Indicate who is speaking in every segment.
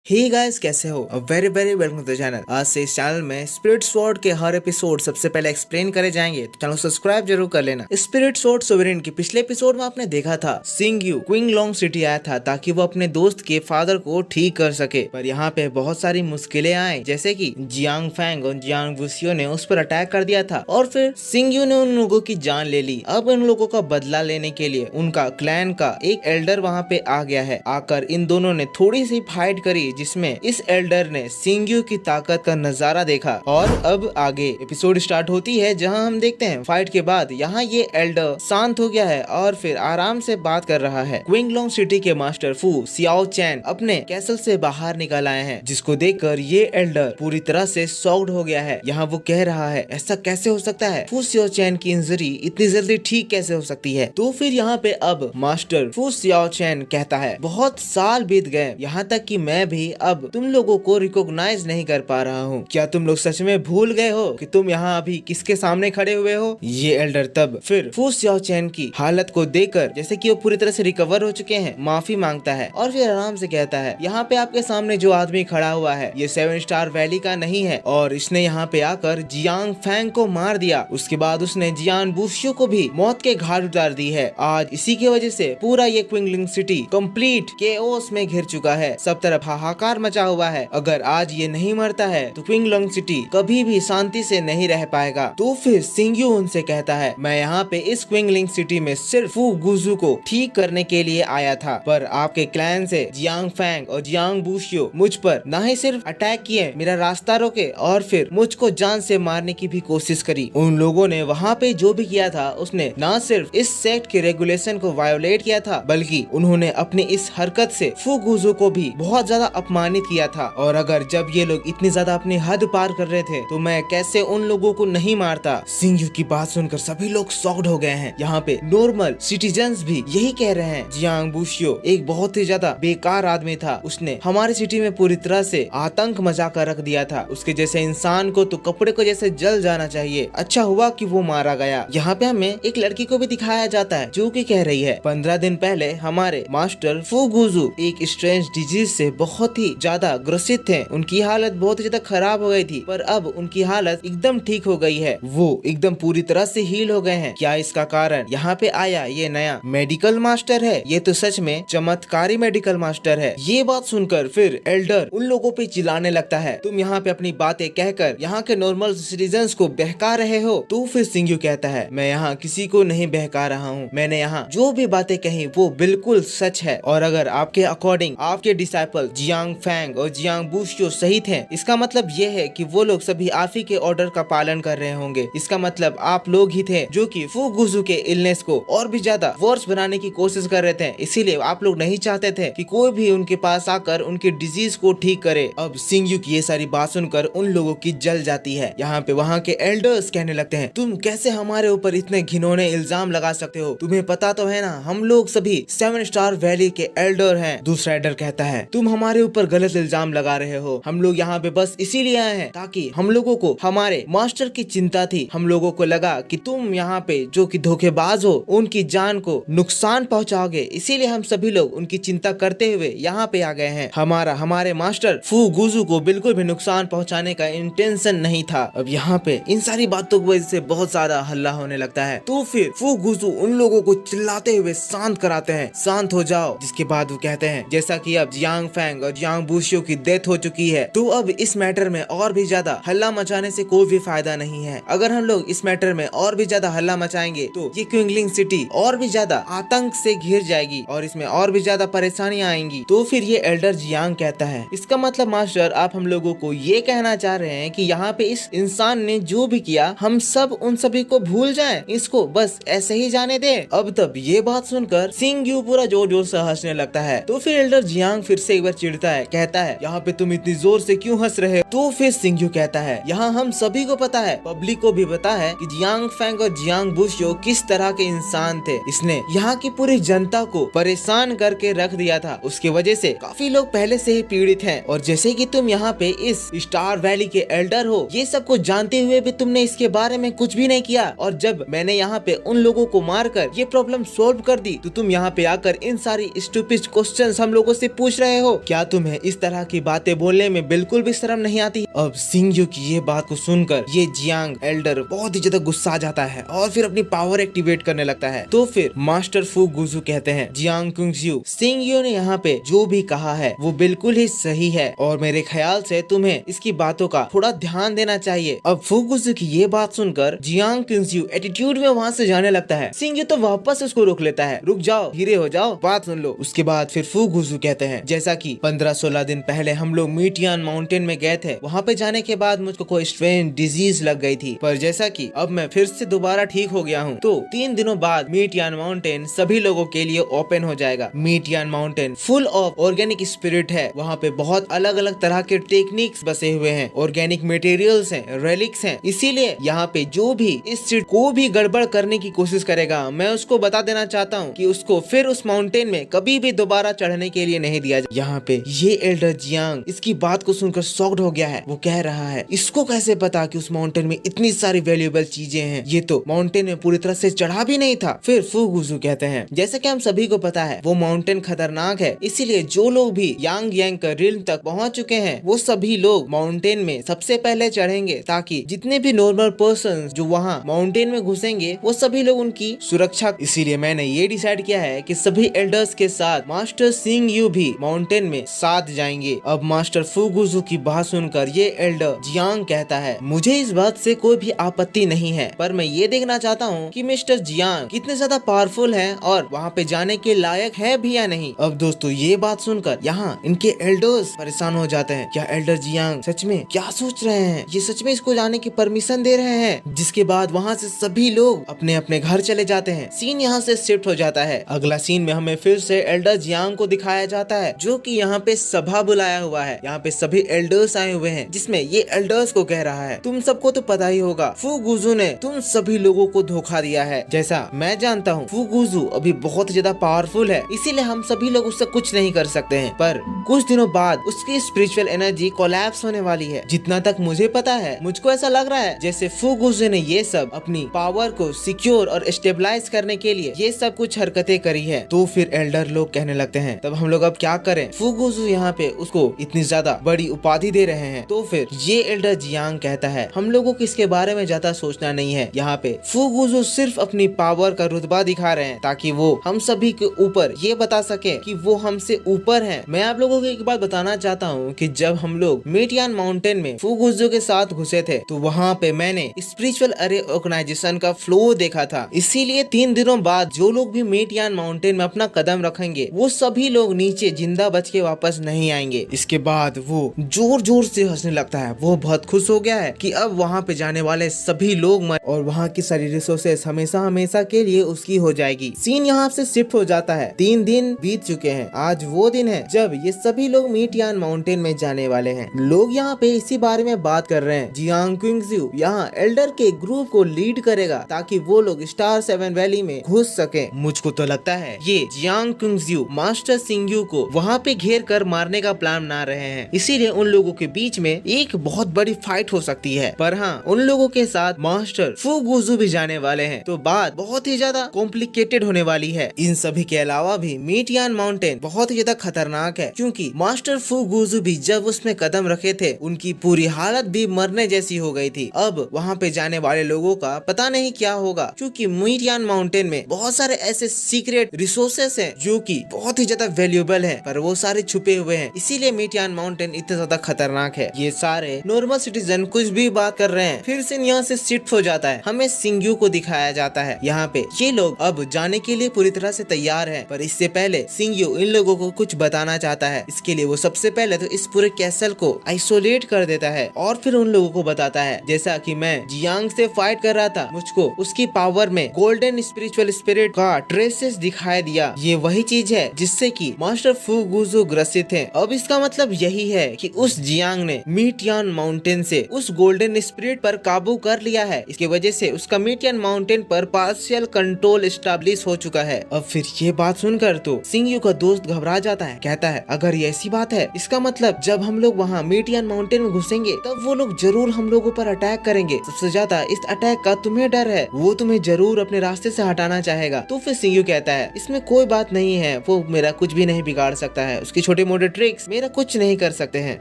Speaker 1: हे guys, कैसे हो? Very very welcome to the channel. आज से इस चैनल में स्पिरिट स्वॉर्ड के हर एपिसोड सबसे पहले एक्सप्लेन करे जाएंगे, तो चैनल सब्सक्राइब जरूर कर लेना। स्पिरिट स्वॉर्ड सोवरेन के पिछले एपिसोड में आपने देखा था सिंग यू क्विंगलोंग सिटी आया था ताकि वो अपने दोस्त के फादर को ठीक कर सके, पर यहाँ पे बहुत सारी मुश्किलें आए, जैसे कि जियांग फैंग और जियांग वुसियो ने उस पर अटैक कर दिया था और फिर सिंग यू ने उन लोगों की जान ले ली। अब उन लोगों का बदला लेने के लिए उनका क्लैन का एक एल्डर वहाँ पे आ गया है। आकर इन दोनों ने थोड़ी सी फाइट करी, जिसमें इस एल्डर ने सिंग्यू की ताकत का नजारा देखा। और अब आगे एपिसोड स्टार्ट होती है, जहां हम देखते हैं फाइट के बाद यहाँ ये एल्डर शांत हो गया है और फिर आराम से बात कर रहा है। क्विंगलोंग सिटी के मास्टर फू सियाओ चैन अपने कैसल से बाहर निकल आए हैं, जिसको देखकर ये एल्डर पूरी तरह से शॉक्ड हो गया है। यहाँ वो कह रहा है, ऐसा कैसे हो सकता है? फू सियाओ चैन की इंजरी इतनी जल्दी ठीक कैसे हो सकती है? तो फिर यहाँ पे अब मास्टर फू सियाओ चैन कहता है, बहुत साल बीत गए, यहाँ तक कि मैं भी अब तुम लोगों को रिकॉग्नाइज नहीं कर पा रहा हूँ। क्या तुम लोग सच में भूल गए हो कि तुम यहाँ अभी किसके सामने खड़े हुए हो? ये एल्डर तब फिर फू सियाओ चैन की हालत को देखकर, जैसे कि वो पूरी तरह से रिकवर हो चुके हैं, माफी मांगता है और फिर आराम से कहता है, यहाँ पे आपके सामने जो आदमी खड़ा हुआ है ये 7 स्टार वैली का नहीं है और इसने यहाँ पे आकर जियांग फैंग को मार दिया। उसके बाद उसने जियान बुशियो को भी मौत के घाट उतार दी है। आज इसी की वजह से पूरा ये क्विंगलिंग सिटी कंप्लीट केओस में घिर चुका है, सब तरफ हाहाकार मचा हुआ है। अगर आज ये नहीं मरता है तो क्विंगलोंग सिटी कभी भी शांति से नहीं रह पाएगा। तो फिर सिंग्यू उनसे कहता है, मैं यहाँ पे इस क्विंगलिंग सिटी में सिर्फ फू गुजू को ठीक करने के लिए आया था, पर आपके क्लैन से जियांग फैंग और जियांग बुशियो मुझ पर न ही सिर्फ अटैक किए, मेरा रास्ता रोके और फिर मुझको जान से मारने की भी कोशिश करी। उन लोगों ने वहाँ पे जो भी किया था, उसने न सिर्फ इस सेक्ट के रेगुलेशन को वायोलेट किया था, बल्कि उन्होंने अपनी इस हरकत से फू गुजू को भी बहुत ज्यादा अपमानित किया था। और अगर जब ये लोग इतनी ज्यादा अपनी हद पार कर रहे थे तो मैं कैसे उन लोगों को नहीं मारता? सिंग्यू की बात सुनकर सभी लोग शॉक्ड हो गए हैं। यहाँ पे नॉर्मल सिटीजन्स भी यही कह रहे हैं। जियांग बुशियो एक बहुत ही ज्यादा बेकार आदमी था, उसने हमारी सिटी में पूरी तरह से आतंक मचा कर रख दिया था। उसके जैसे इंसान को तो कपड़े को जैसे जल जाना चाहिए। अच्छा हुआ कि वो मारा गया। यहाँ पे हमें एक लड़की को भी दिखाया जाता है जो कि कह रही है, 15 दिन पहले हमारे मास्टर फू गुजू एक स्ट्रेंज डिजीज से बहुत ही ज्यादा ग्रसित थे। उनकी हालत बहुत ज्यादा खराब हो गई थी, पर अब उनकी हालत एकदम ठीक हो गई है। वो एकदम पूरी तरह से हील हो गए हैं। क्या इसका कारण यहाँ पे आया ये नया मेडिकल मास्टर है? ये तो सच में चमत्कारी मेडिकल मास्टर है। ये बात सुनकर फिर एल्डर उन लोगों पे चिल्लाने लगता है, तुम यहाँ पे अपनी बातें कहकर यहाँ के नॉर्मल सिटीजन्स को बहका रहे हो। तो फिर सिंग्यू कहता है, मैं यहाँ किसी को नहीं बहका रहा हूँ, मैंने यहाँ जो भी बातें कही वो बिल्कुल सच है। और अगर आपके अकॉर्डिंग आपके डिसाइपल जियांग फैंग और जियांग बुशियो सही थे, इसका मतलब ये है कि वो लोग सभी आप ही के ऑर्डर का पालन कर रहे होंगे। इसका मतलब आप लोग ही थे जो कि फू गुजू के इलनेस को और भी ज्यादा वर्स बनाने की कोशिश कर रहे थे। इसीलिए आप लोग नहीं चाहते थे कि कोई भी उनके पास आकर उनकी डिजीज को ठीक करे। अब सिंग्यू की ये सारी बात सुनकर उन लोगों की जल जाती है। यहाँ पे वहाँ के एल्डर्स कहने लगते हैं, तुम कैसे हमारे ऊपर इतने घिनौने इल्जाम लगा सकते हो? तुम्हें पता तो है ना, हम लोग सभी 7 स्टार वैली के एल्डर हैं। दूसरा एल्डर कहता है, तुम हमारे ऊपर गलत इल्जाम लगा रहे हो। हम लोग यहाँ पे बस इसीलिए आए हैं ताकि हम लोगों को हमारे मास्टर की चिंता थी। हम लोगों को लगा कि तुम यहाँ पे जो कि धोखेबाज हो, उनकी जान को नुकसान पहुँचाओगे, इसीलिए हम सभी लोग उनकी चिंता करते हुए यहाँ पे आ गए हैं। हमारे मास्टर फू गुजू को बिल्कुल भी नुकसान पहुँचाने का इंटेंशन नहीं था। अब यहाँ पे इन सारी बातों की वजह से बहुत ज्यादा हल्ला होने लगता है। तो फिर फू गुजू उन लोगों को चिल्लाते हुए शांत कराते हैं, शांत हो जाओ। जिसके बाद वो कहते हैं, जैसा कि अब जियांग फैंग और जियांग बुशियो की डेथ हो चुकी है, तो अब इस मैटर में और भी ज्यादा हल्ला मचाने से कोई भी फायदा नहीं है। अगर हम लोग इस मैटर में और भी ज्यादा हल्ला मचाएंगे तो ये क्विंगलिंग सिटी और भी ज्यादा आतंक से घिर जाएगी और इसमें और भी ज्यादा परेशानियां आएंगी। तो फिर ये एल्डर जियांग कहता है, इसका मतलब मास्टर आप हम लोगों को ये कहना चाह रहे हैं कि यहाँ पे इस इंसान ने जो भी किया, हम सब उन सभी को भूल जाएं, इसको बस ऐसे ही जाने दें? अब तब ये बात सुनकर सिंग्यू पूरा जोर जोर से हंसने लगता है। तो फिर एल्डर जियांग फिर से एक बार चिढ़ता है, कहता है, यहाँ पे तुम इतनी जोर से क्यों हंस रहे हो? तो फिर सिंग्यू कहता है, यहाँ हम सभी को पता है, पब्लिक को भी पता है कि जियांग फैंग और जियांग बुशियो किस तरह के इंसान थे। इसने यहाँ की पूरी जनता को परेशान करके रख दिया था। उसकी वजह से काफी लोग पहले से ही पीड़ित हैं। और जैसे कि तुम यहाँ पे इस स्टार वैली के एल्डर हो, ये सब कुछ जानते हुए भी तुमने इसके बारे में कुछ भी नहीं किया। और जब मैंने यहाँ पे उन लोगों को मारकर ये प्रॉब्लम सॉल्व कर दी, तो तुम यहाँ पे आकर इन सारी स्टूपिड क्वेश्चंस हम लोगों से पूछ रहे हो। क्या तुम्हें इस तरह की बातें बोलने में बिल्कुल भी शर्म नहीं आती? अब सिंगयू की ये बात को सुनकर ये जियांग एल्डर बहुत ही ज्यादा गुस्सा आ जाता है और फिर अपनी पावर एक्टिवेट करने लगता है। तो फिर मास्टर फू गुजू कहते हैं, जियांग कुंगजियो, सिंगयू ने यहाँ पे जो भी कहा है वो बिल्कुल ही सही है और मेरे ख्याल से तुम्हें इसकी बातों का थोड़ा ध्यान देना चाहिए। अब फू गुजू की ये बात सुनकर जियांग कुंगजियो एटीट्यूड में वहाँ से जाने लगता है। सिंगयू तो वापस उसको रोक लेता है, रुक जाओ, धीरे हो जाओ, बात सुन लो। उसके बाद फिर फू गुजू कहते हैं, जैसा कि 15-16 दिन पहले हम लोग मीटियान माउंटेन में गए थे, वहाँ पे जाने के बाद मुझको कोई स्ट्रेंज डिजीज लग गई थी, पर जैसा कि अब मैं फिर से दोबारा ठीक हो गया हूँ, तो 3 दिनों बाद मीटियान माउंटेन सभी लोगों के लिए ओपन हो जाएगा। मीटियान mountain full of organic spirit है, वहाँ पे बहुत अलग अलग तरह के टेक्निक्स बसे हुए हैं, ऑर्गेनिक मटेरियल्स हैं, रेलिक्स हैं, इसीलिए यहाँ पे जो भी इस चीज को भी गड़बड़ करने की कोशिश करेगा, मैं उसको बता देना चाहता हूँ कि उसको फिर उस माउंटेन में कभी भी दोबारा चढ़ने के लिए नहीं दिया जाए। यहाँ पे ये एल्डर जियांग इसकी बात को सुनकर शॉक्ड हो गया है। वो कह रहा है, इसको कैसे पता कि उस माउंटेन में इतनी सारी वैल्यूएबल चीजें हैं, ये तो माउंटेन में पूरी तरह से चढ़ा भी नहीं था। फिर फू गुजू कहते हैं, जैसे कि हम सभी को पता है वो माउंटेन खतरनाक है, इसीलिए जो लोग भी यांग यांग का रिल्म तक पहुँच चुके हैं वो सभी लोग माउंटेन में सबसे पहले चढ़ेंगे, ताकि जितने भी नॉर्मल पर्सन जो वहाँ माउंटेन में घुसेंगे वो सभी लोग उनकी सुरक्षा। इसीलिए मैंने ये डिसाइड किया है कि सभी एल्डर्स के साथ मास्टर सिंगयू भी माउंटेन में साथ जाएंगे। अब मास्टर फू गुजू की बात सुनकर ये एल्डर जियांग कहता है, मुझे इस बात से कोई भी आपत्ति नहीं है, पर मैं ये देखना चाहता हूँ कि मिस्टर जियांग कितने ज्यादा पावरफुल है और वहाँ पे जाने के लायक है भी या नहीं। अब दोस्तों ये बात सुनकर यहाँ इनके एल्डर्स परेशान हो जाते हैं। क्या एल्डर जियांग सच में क्या सोच रहे हैं? ये सच में इसको जाने की परमिशन दे रहे हैं? जिसके बाद वहाँ से सभी लोग अपने अपने घर चले जाते हैं। सीन यहाँ से शिफ्ट हो जाता है। अगला सीन में हमें फिर से एल्डर जियांग को दिखाया जाता है, जो कि यहाँ पे सभा बुलाया हुआ है। यहाँ पे सभी एल्डर्स आए हुए हैं, जिसमें ये एल्डर्स को कह रहा है, तुम सबको तो पता ही होगा फू गुजू ने तुम सभी लोगों को धोखा दिया है। जैसा मैं जानता हूँ फू गुजू अभी बहुत ज्यादा पावरफुल है, इसीलिए हम सभी लोग उससे कुछ नहीं कर सकते हैं, पर कुछ दिनों बाद उसकी स्पिरिचुअल एनर्जी कोलैप्स होने वाली है। जितना तक मुझे पता है, मुझको ऐसा लग रहा है जैसे फू गुजू ने ये सब अपनी पावर को सिक्योर और स्टेबलाइज करने के लिए ये सब कुछ हरकतें करी है। तो फिर एल्डर लोग कहने लगते हैं, तब हम लोग अब क्या करें? फू गुजू यहाँ पे उसको इतनी ज्यादा बड़ी उपाधि दे रहे हैं। तो फिर ये एल्डर जियांग कहता है, हम लोगों को इसके बारे में ज्यादा सोचना नहीं है। यहाँ पे फू गुजू सिर्फ अपनी पावर का रुतबा दिखा रहे हैं, ताकि वो हम सभी के ऊपर ये बता सके कि वो हमसे ऊपर हैं। मैं आप लोगों को एक बात बताना चाहता हूँ कि जब हम लोग मीटियान माउंटेन में फू गुजू के साथ घुसे थे, तो वहाँ पे मैंने स्पिरिचुअल अरे ऑर्गेनाइजेशन का फ्लो देखा था। इसीलिए 3 दिनों बाद जो लोग भी मीटियान माउंटेन में अपना कदम रखेंगे वो सभी लोग नीचे जिंदा बच के वापस नहीं आएंगे। इसके बाद वो जोर जोर से हंसने लगता है। वो बहुत खुश हो गया है कि अब वहाँ पे जाने वाले सभी लोग मर और वहाँ की सारी रिसोर्सेस हमेशा हमेशा के लिए उसकी हो जाएगी। सीन यहाँ से शिफ्ट हो जाता है। 3 दिन बीत चुके हैं। आज वो दिन है जब ये सभी लोग मीटियान माउंटेन में जाने वाले हैं। लोग यहाँ पे इसी बारे में बात कर रहे हैं। जियांग कुंगजियो यहाँ एल्डर के ग्रुप को लीड करेगा, ताकि वो लोग स्टार 7 वैली में घुस सके। मुझको तो लगता है ये जियांग कुंगजियो मास्टर सिंगयू को वहाँ पे घेर कर मारने का प्लान बना रहे हैं, इसीलिए उन लोगों के बीच में एक बहुत बड़ी फाइट हो सकती है। पर हाँ, उन लोगों के साथ मास्टर फू गुजू भी जाने वाले हैं, तो बात बहुत ही ज्यादा कॉम्प्लिकेटेड होने वाली है। इन सभी के अलावा भी मीटियान माउंटेन बहुत ही ज्यादा खतरनाक है, क्योंकि मास्टर फू गुजू भी जब उसमें कदम रखे थे उनकी पूरी हालत भी मरने जैसी हो गई थी। अब वहाँ पे जाने वाले लोगों का पता नहीं क्या होगा, क्योंकि मीटियान माउंटेन में बहुत सारे ऐसे सीक्रेट रिसोर्सेस हैं जो कि बहुत ही ज्यादा वैल्यूएबल है, पर वो सारे छुपे हुए हैं। इसीलिए मीटियान माउंटेन इतना ज्यादा खतरनाक है। ये सारे नॉर्मल सिटीजन कुछ भी बात कर रहे हैं। फिर से यहाँ से शिफ्ट हो जाता है। हमें सिंगयू को दिखाया जाता है। यहाँ पे ये लोग अब जाने के लिए पूरी तरह से तैयार हैं, पर इससे पहले सिंगयू इन लोगों को कुछ बताना चाहता है। इसके लिए वो सबसे पहले तो इस पूरे कैसल को आइसोलेट कर देता है और फिर उन लोगों को बताता है, जैसा कि मैं जियांग से फाइट कर रहा था, मुझको उसकी पावर में गोल्डन स्पिरिचुअल स्पिरिट का ट्रेसेस दिखाई दिया। ये वही चीज है जिससे कि मास्टर फू गुजू ग्रसित है। अब इसका मतलब यही है कि उस जियांग ने मीटियान माउंटेन से उस गोल्डन स्पिरिट पर काबू कर लिया है। इसकी वजह से उसका मीटियान माउंटेन पर पार्शियल कंट्रोल एस्टेब्लिश हो चुका है। अब फिर ये बात सुनकर तो सिंगयू का दोस्त घबरा जाता है। कहता है, अगर ये ऐसी बात है, इसका मतलब जब हम लोग वहाँ मीटियान माउंटेन में घुसेंगे तब वो लोग जरूर हम लोगों पर अटैक करेंगे। सबसे ज्यादा इस अटैक का तुम्हें डर है, वो तुम्हें जरूर अपने रास्ते से हटाना चाहेगा। तो फिर सिंगयू कहता है, इसमें कोई बात नहीं है, वो मेरा कुछ भी नहीं बिगाड़ सकता है। उसकी छोटी मोटे ट्रिक्स मेरा कुछ नहीं कर सकते हैं,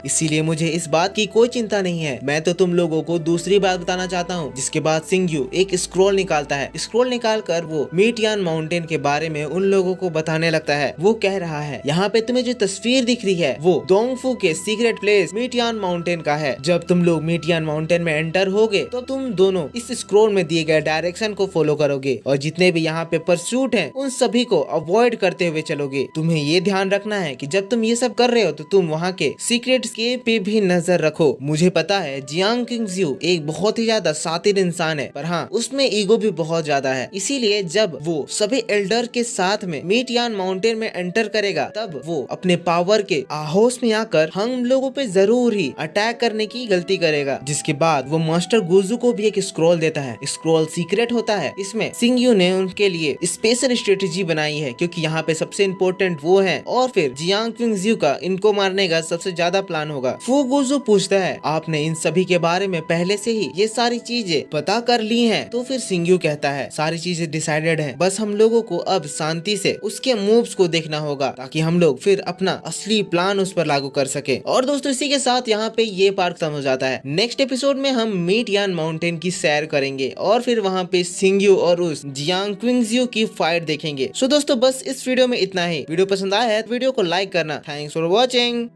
Speaker 1: इसीलिए मुझे इस बात की कोई चिंता नहीं है। मैं तो तुम लोगों को दूसरी बात बताना चाहता हूँ। जिसके बाद सिंग्यू एक स्क्रॉल निकालता है। स्क्रॉल निकाल कर वो मीटियान माउंटेन के बारे में उन लोगों को बताने लगता है। वो कह रहा है, यहाँ पे तुम्हें जो तस्वीर दिख रही है वो डोंगफू के सीक्रेट प्लेस मीटियान माउंटेन का है। जब तुम लोग मीटियान माउंटेन में एंटर होगे तो तुम दोनों इस स्क्रॉल में दिए गए डायरेक्शन को फॉलो करोगे और जितने भी यहाँ पे परस्यूट हैं उन सभी को अवॉइड करते हुए चलोगे। तुम्हें ये ध्यान रखना है कि जब तुम ये सब कर रहे हो तो तुम वहाँ के सीक्रेट के पे भी नजर रखो। मुझे पता है जियांग किंगजियो एक बहुत ही ज्यादा शातिर इंसान है, पर हाँ उसमें ईगो भी बहुत ज्यादा है। इसीलिए जब वो सभी एल्डर के साथ में मीटियान माउंटेन में एंटर करेगा तब वो अपने पावर के आहोश में आकर हम लोगों पे जरूर ही अटैक करने की गलती करेगा। जिसके बाद वो मास्टर गुजू को भी एक स्क्रॉल देता है। स्क्रॉल सीक्रेट होता है। इसमें सिंग्यू ने उनके लिए स्पेशल स्ट्रेटेजी बनाई है क्योंकि यहाँ पे सबसे इम्पोर्टेंट वो है और फिर जियांग किंगजियो का इनको मारने का सबसे ज्यादा प्लान होगा। फू गुजू पूछता है, आपने इन सभी के बारे में पहले से ही ये सारी चीजें पता कर ली हैं? तो फिर सिंग्यू कहता है, सारी चीजें डिसाइडेड हैं, बस हम लोगों को अब शांति से उसके मूव्स को देखना होगा ताकि हम लोग फिर अपना असली प्लान उस पर लागू कर सके। और दोस्तों इसी के साथ यहाँ पे ये पार्ट खत्म हो जाता है। नेक्स्ट एपिसोड में हम मीटियान माउंटेन की सैर करेंगे और फिर वहाँ पे सिंग्यू और उस जियांग किंगजियो की फाइट देखेंगे। सो दोस्तों बस इस वीडियो में इतना ही। वीडियो पसंद आया है तो वीडियो को लाइक करना। Thanks for watching.